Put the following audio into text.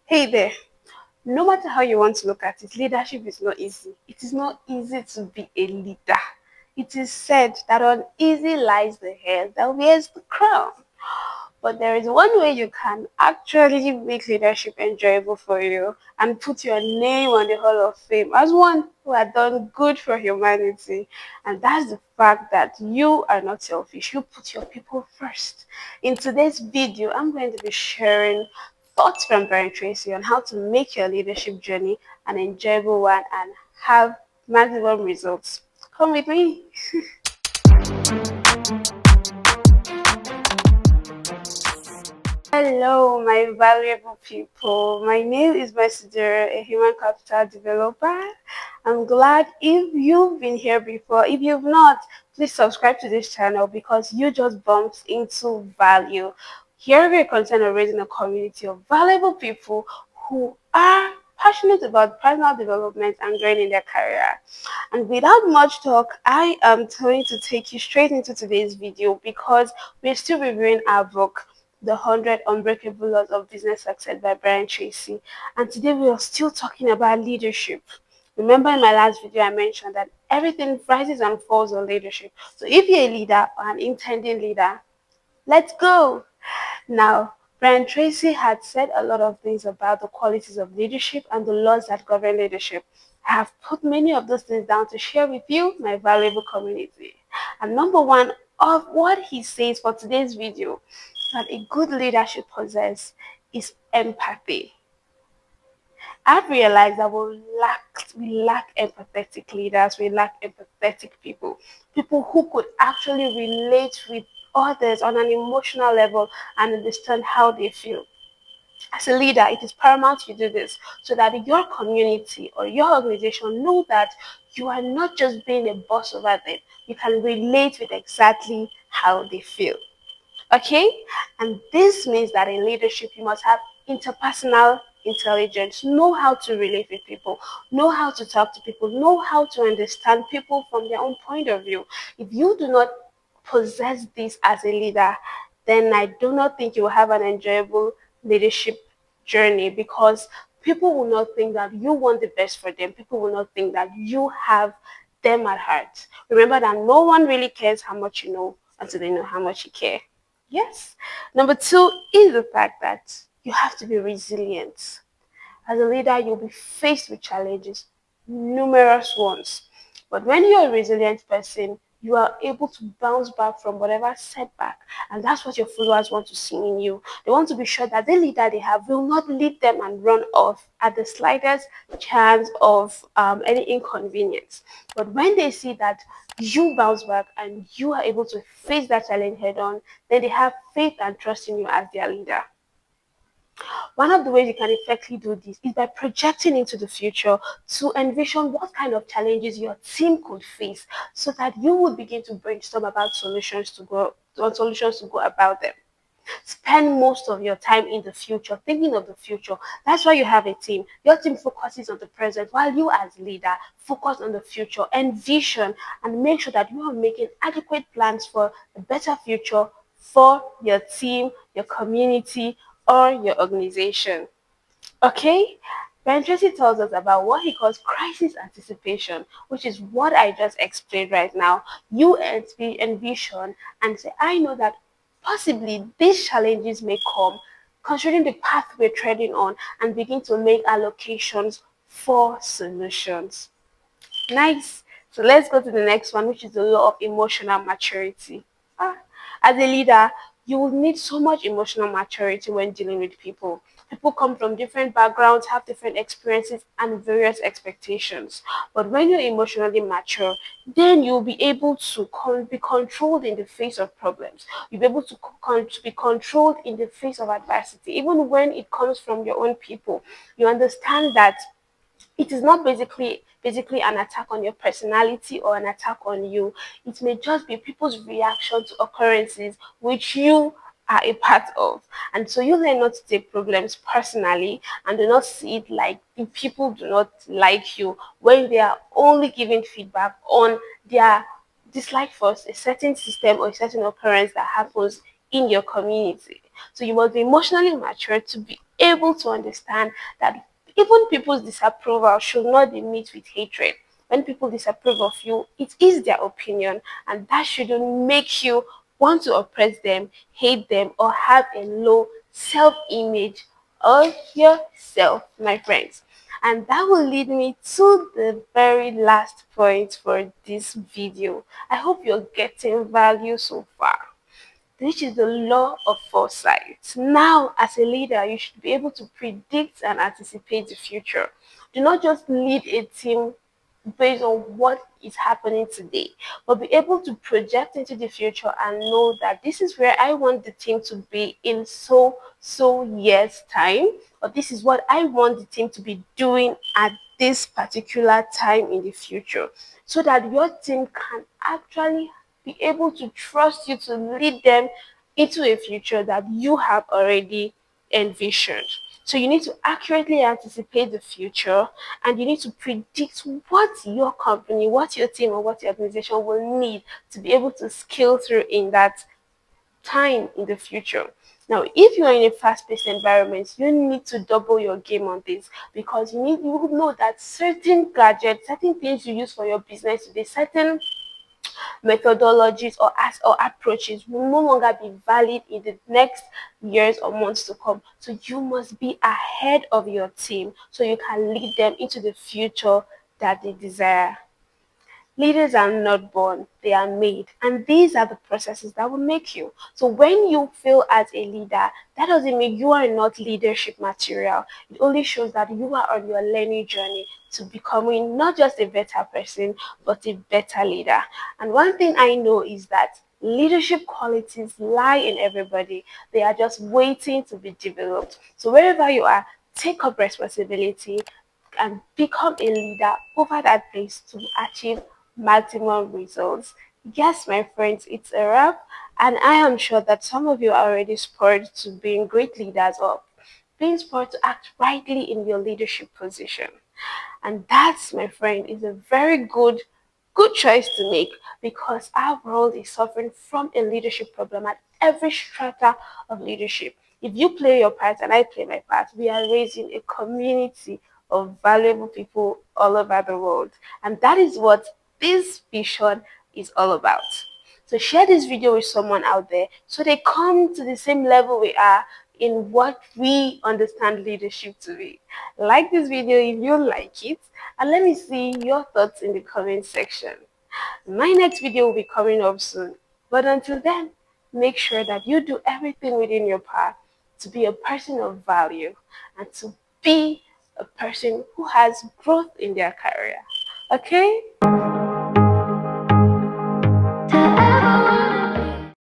Hey there. No matter how you want to look at it, leadership is not easy. It is not easy to be a leader. It is said that on easy lies the head that wears the crown. But there is one way you can actually make leadership enjoyable for you and put your name on the Hall of Fame as one who had done good for humanity. And that's the fact that you are not selfish. You put your people first. In today's video, I'm going to be sharing thoughts from Brian Tracy on how to make your leadership journey an enjoyable one and have maximum results. Come with me. Hello, my valuable people. My name is Messenger, a human capital developer. I'm glad if you've been here before. If you've not, please subscribe to this channel because you just bumped into value. Here we are concerned on raising a community of valuable people who are passionate about personal development and growing in their career. And without much talk, I am going to take you straight into today's video because we're still reviewing our book, The 100 Unbreakable Laws of Business Success by Brian Tracy. And today we are still talking about leadership. Remember in my last video I mentioned that everything rises and falls on leadership. So if you're a leader or an intending leader, let's go. Now, Brian Tracy had said a lot of things about the qualities of leadership and the laws that govern leadership. I have put many of those things down to share with you, my valuable community. And number one of what he says for today's video that a good leader should possess is empathy. I've realized that we lack empathetic leaders, we lack empathetic people who could actually relate with others on an emotional level and understand how they feel. As a leader, it is paramount you do this so that your community or your organization know that you are not just being a boss over them. You can relate with exactly how they feel. Okay? And this means that in leadership, you must have interpersonal intelligence, know how to relate with people, know how to talk to people, know how to understand people from their own point of view. If you do not possess this as a leader, then I do not think you will have an enjoyable leadership journey because people will not think that you want the best for them. People will not think that you have them at heart. Remember that no one really cares how much you know until they know how much you care. Yes. Number two is the fact that you have to be resilient. As a leader, you'll be faced with challenges, numerous ones. But when you're a resilient person, you are able to bounce back from whatever setback. And that's what your followers want to see in you. They want to be sure that the leader they have will not lead them and run off at the slightest chance of any inconvenience. But when they see that you bounce back and you are able to face that challenge head on, then they have faith and trust in you as their leader. One of the ways you can effectively do this is by projecting into the future to envision what kind of challenges your team could face so that you would begin to brainstorm about solutions to go about them. Spend most of your time in the future, thinking of the future. That's why you have a team. Your team focuses on the present while you as leader focus on the future, envision and make sure that you are making adequate plans for a better future for your team, your community, or your organization. Okay? Ben Tracy tells us about what he calls crisis anticipation, which is what I just explained right now. You envision and say, I know that possibly these challenges may come, considering the path we're treading on, and begin to make allocations for solutions. Nice. So let's go to the next one, which is the law of emotional maturity. Ah, as a leader, you will need so much emotional maturity when dealing with people. People come from different backgrounds, have different experiences, and various expectations. But when you're emotionally mature, then you'll be able to be controlled in the face of problems. You'll be able to, to be controlled in the face of adversity, even when it comes from your own people. You understand that it is not basically an attack on your personality or an attack on you. It may just be people's reaction to occurrences which you are a part of. And so you learn not to take problems personally and do not see it like the people do not like you when they are only giving feedback on their dislike for a certain system or a certain occurrence that happens in your community. So you must be emotionally mature to be able to understand that even people's disapproval should not be met with hatred. When people disapprove of you, it is their opinion, and that shouldn't make you want to oppress them, hate them, or have a low self-image of yourself, my friends. And that will lead me to the very last point for this video. I hope you're getting value so far, which is the law of foresight. Now, as a leader, you should be able to predict and anticipate the future. Do not just lead a team based on what is happening today, but be able to project into the future and know that this is where I want the team to be in so years time, or this is what I want the team to be doing at this particular time in the future, so that your team can actually be able to trust you to lead them into a future that you have already envisioned. So you need to accurately anticipate the future, and you need to predict what your company, what your team, or what your organization will need to be able to scale through in that time in the future. Now, if you are in a fast-paced environment, you need to double your game on this, because you know that certain gadgets, certain things you use for your business today, certain methodologies or approaches will no longer be valid in the next years or months to come. So you must be ahead of your team so you can lead them into the future that they desire. Leaders are not born, they are made. And these are the processes that will make you. So when you fail as a leader, that doesn't mean you are not leadership material. It only shows that you are on your learning journey to becoming not just a better person, but a better leader. And one thing I know is that leadership qualities lie in everybody. They are just waiting to be developed. So wherever you are, take up responsibility and become a leader over that place to achieve maximum results. Yes, my friends, it's a wrap, and I am sure that some of you are already spurred to being great leaders or being spurred to act rightly in your leadership position. And that's, my friend, is a very good choice to make, because our world is suffering from a leadership problem at every strata of leadership. If you play your part and I play my part, we are raising a community of valuable people all over the world. And that is what this vision is all about. So share this video with someone out there so they come to the same level we are in what we understand leadership to be. Like this video if you like it, and let me see your thoughts in the comment section. My next video will be coming up soon. But until then, make sure that you do everything within your power to be a person of value and to be a person who has growth in their career. Okay?